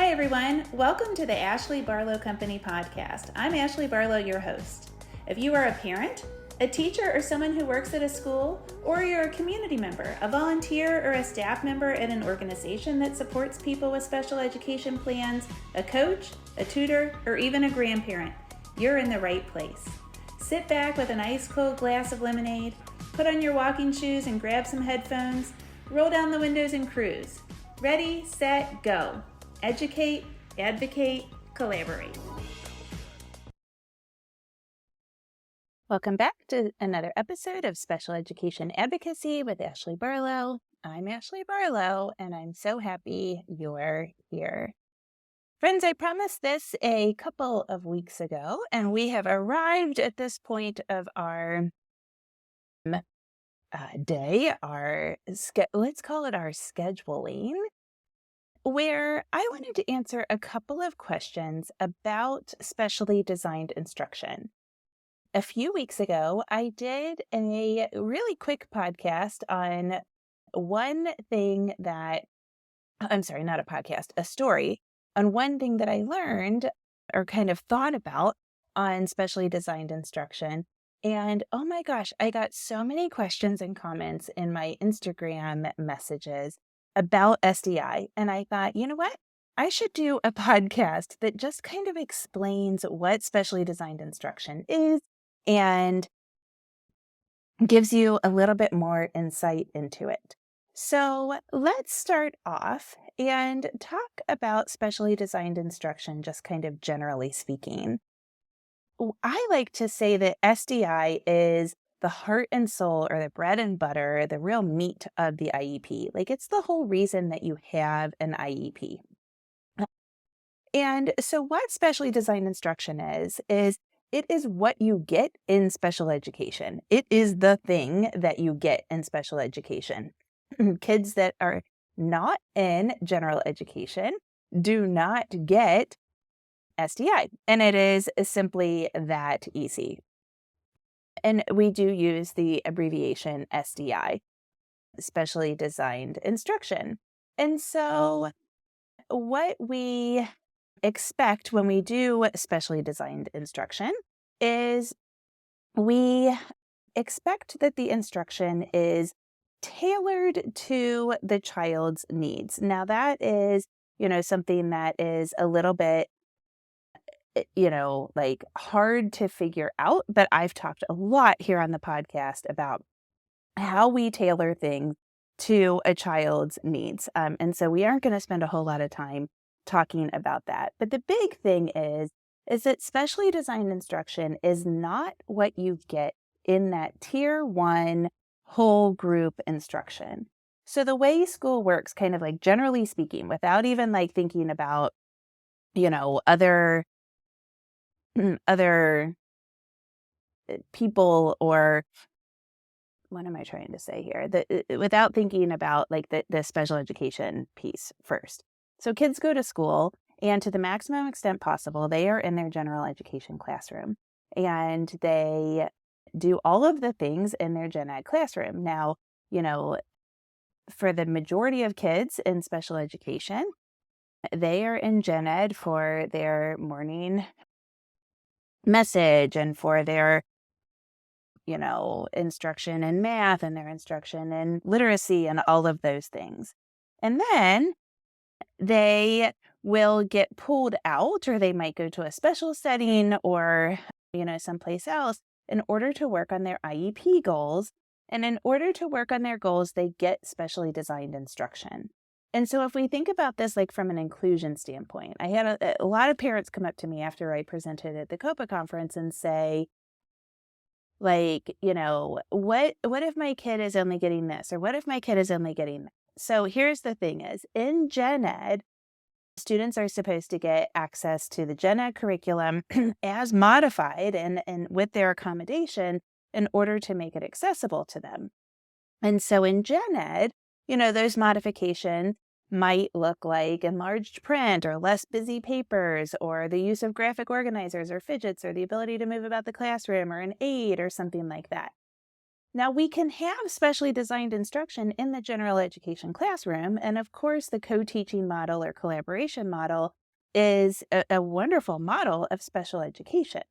Hi everyone, welcome to the Ashley Barlow Company podcast. I'm Ashley Barlow, your host. If you are a parent, a teacher, or someone who works at a school, or you're a community member, a volunteer, or a staff member at an organization that supports people with special education plans, a coach, a tutor, or even a grandparent, you're in the right place. Sit back with an ice cold glass of lemonade, put on your walking shoes and grab some headphones, roll down the windows and cruise. Ready, set, go. Educate, advocate, collaborate. Welcome back to another episode of Special Education Advocacy with Ashley Barlow. I'm Ashley Barlow, and I'm so happy you're here. Friends, I promised this a couple of weeks ago, and we have arrived at this point of our day, let's call it our scheduling, where I wanted to answer a couple of questions about specially designed instruction. A few weeks ago, I did a really quick podcast on a story on one thing that I learned or kind of thought about on specially designed instruction. And oh my gosh, I got so many questions and comments in my Instagram messages about SDI. And I thought, you know what? I should do a podcast that just kind of explains what specially designed instruction is and gives you a little bit more insight into it. So let's start off and talk about specially designed instruction, just kind of generally speaking. I like to say that SDI is the heart and soul, or the bread and butter, the real meat of the IEP. Like, it's the whole reason that you have an IEP. And so what specially designed instruction is it is what you get in special education. It is the thing that you get in special education. Kids that are not in general education do not get SDI, and it is simply that easy. And we do use the abbreviation SDI, specially designed instruction. And so what we expect when we do specially designed instruction is we expect that the instruction is tailored to the child's needs. Now that is, something that is a little bit like hard to figure out, but I've talked a lot here on the podcast about how we tailor things to a child's needs. And so we aren't going to spend a whole lot of time talking about that. But the big thing is that specially designed instruction is not what you get in that tier 1 whole group instruction. So the way school works, kind of like generally speaking, without even like thinking about, other people, or what am I trying to say here? Without thinking about like the special education piece first. So kids go to school, and to the maximum extent possible, they are in their general education classroom, and they do all of the things in their gen ed classroom. Now, for the majority of kids in special education, they are in gen ed for their morning message and for their instruction in math and their instruction in literacy and all of those things. And then they will get pulled out, or they might go to a special setting or someplace else in order to work on their IEP goals. And in order to work on their goals, they get specially designed instruction. And so if we think about this like from an inclusion standpoint, I had a lot of parents come up to me after I presented at the COPA conference and say, like, what if my kid is only getting this, or what if my kid is only getting that? So here's the thing is, in gen ed, students are supposed to get access to the gen ed curriculum as modified and with their accommodation in order to make it accessible to them. And so in gen ed, those modifications might look like enlarged print or less busy papers, or the use of graphic organizers or fidgets, or the ability to move about the classroom, or an aid or something like that. Now, we can have specially designed instruction in the general education classroom. And of course, the co-teaching model or collaboration model is a wonderful model of special education.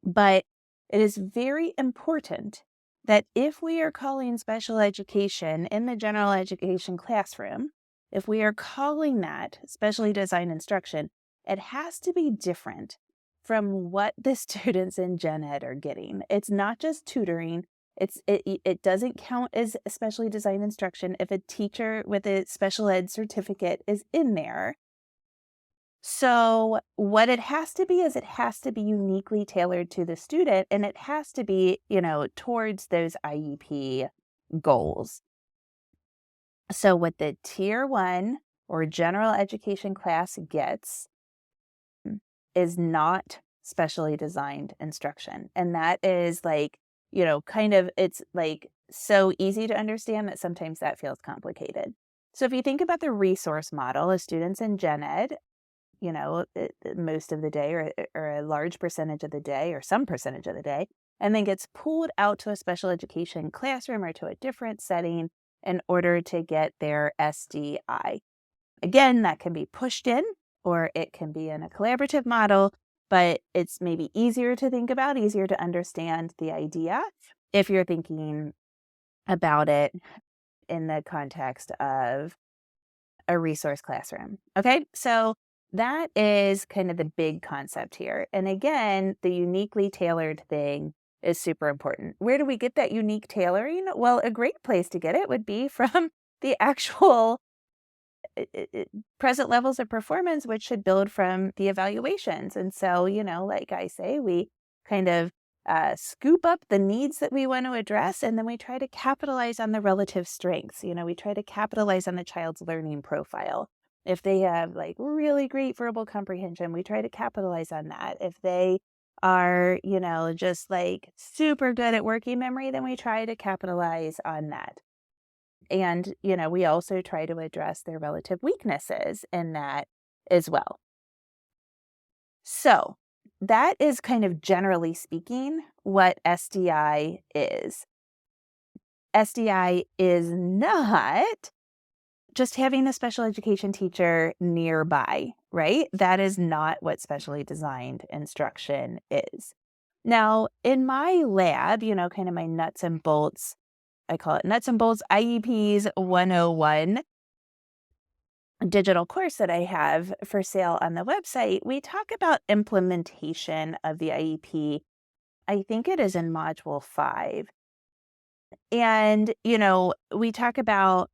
But it is very important that if we are calling special education in the general education classroom, if we are calling that specially designed instruction, it has to be different from what the students in gen ed are getting. It's not just tutoring. It doesn't count as specially designed instruction if a teacher with a special ed certificate is in there. So what it has to be is it has to be uniquely tailored to the student, and it has to be, towards those IEP goals. So what the tier 1 or general education class gets is not specially designed instruction. And that is it's like so easy to understand that sometimes that feels complicated. So if you think about the resource model of students in gen ed, most of the day or a large percentage of the day or some percentage of the day, and then gets pulled out to a special education classroom or to a different setting in order to get their SDI. Again, that can be pushed in or it can be in a collaborative model, but it's maybe easier to think about, easier to understand the idea if you're thinking about it in the context of a resource classroom. Okay, so that is kind of the big concept here. And again, the uniquely tailored thing is super important. Where do we get that unique tailoring? Well, a great place to get it would be from the actual present levels of performance, which should build from the evaluations. And so, like I say, we kind of scoop up the needs that we want to address, and then we try to capitalize on the relative strengths. We try to capitalize on the child's learning profile. If they have like really great verbal comprehension, we try to capitalize on that. If they are, just like super good at working memory, then we try to capitalize on that. And, we also try to address their relative weaknesses in that as well. So that is kind of generally speaking what SDI is. SDI is not just having a special education teacher nearby, right? That is not what specially designed instruction is. Now, in my lab, kind of my nuts and bolts, I call it nuts and bolts IEPs 101 digital course that I have for sale on the website, we talk about implementation of the IEP. I think it is in module 5. And, we talk about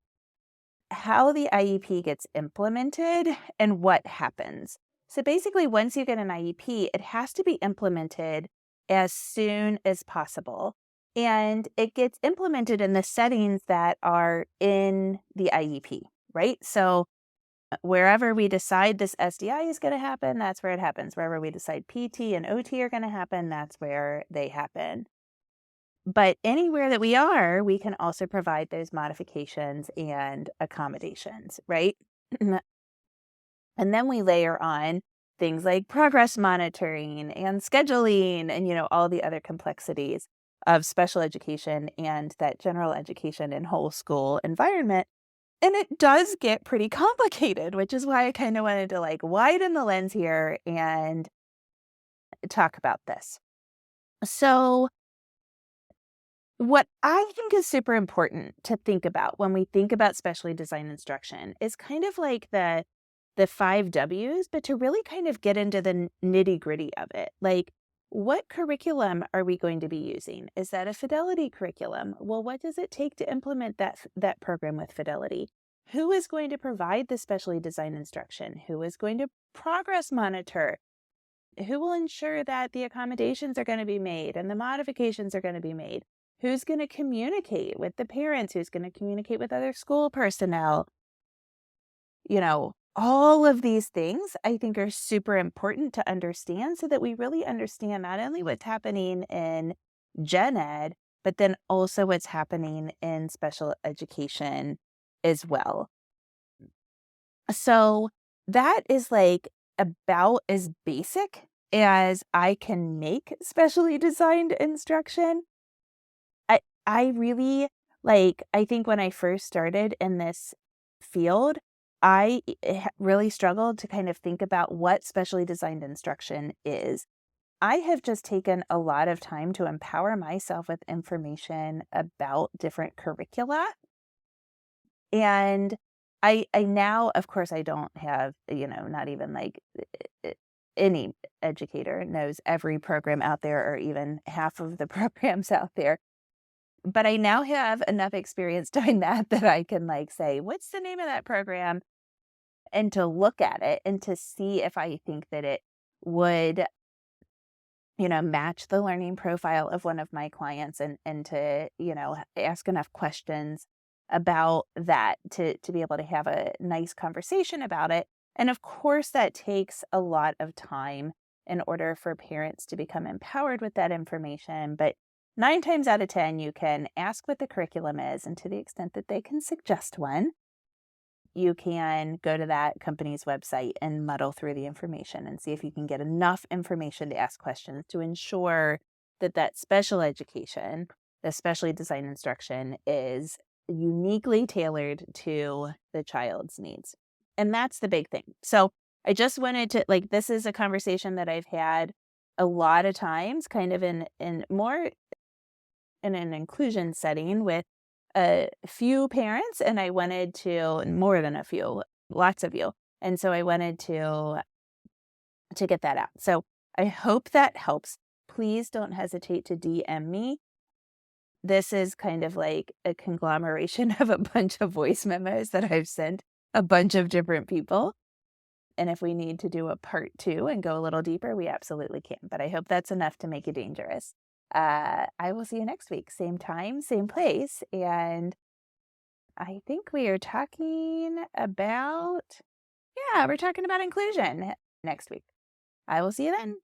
how the IEP gets implemented and what happens. So basically, once you get an IEP, it has to be implemented as soon as possible. And it gets implemented in the settings that are in the IEP, right? So wherever we decide this SDI is going to happen, that's where it happens. Wherever we decide PT and OT are going to happen, that's where they happen. But anywhere that we are, we can also provide those modifications and accommodations, right? And then we layer on things like progress monitoring and scheduling and, all the other complexities of special education and that general education and whole school environment. And it does get pretty complicated, which is why I kind of wanted to like widen the lens here and talk about this. So what I think is super important to think about when we think about specially designed instruction is kind of like the 5 W's, but to really kind of get into the nitty-gritty of it. Like, what curriculum are we going to be using? Is that a fidelity curriculum? Well, what does it take to implement that program with fidelity? Who is going to provide the specially designed instruction? Who is going to progress monitor? Who will ensure that the accommodations are going to be made and the modifications are going to be made? Who's going to communicate with the parents? Who's going to communicate with other school personnel? All of these things I think are super important to understand so that we really understand not only what's happening in gen ed, but then also what's happening in special education as well. So that is like about as basic as I can make specially designed instruction. I really I think when I first started in this field, really struggled to kind of think about what specially designed instruction is. I have just taken a lot of time to empower myself with information about different curricula. And I now, of course, I don't have, not even uh, any educator knows every program out there or even half of the programs out there. But I now have enough experience doing that that I can say, what's the name of that program? And to look at it and to see if I think that it would, match the learning profile of one of my clients and to, ask enough questions about that to be able to have a nice conversation about it. And of course, that takes a lot of time in order for parents to become empowered with that information. But 9 times out of 10, you can ask what the curriculum is, and to the extent that they can suggest one, you can go to that company's website and muddle through the information and see if you can get enough information to ask questions to ensure that that special education, the specially designed instruction, is uniquely tailored to the child's needs. And that's the big thing. So I just wanted to this is a conversation that I've had a lot of times, kind of in more in an inclusion setting with a few parents, and I wanted to more than a few, lots of you. And so I wanted to get that out. So I hope that helps. Please don't hesitate to DM me. This is kind of like a conglomeration of a bunch of voice memos that I've sent a bunch of different people. And if we need to do a part 2 and go a little deeper, we absolutely can. But I hope that's enough to make it dangerous. I will see you next week. Same time, same place. And I think we are talking about, yeah, we're talking about inclusion next week. I will see you then.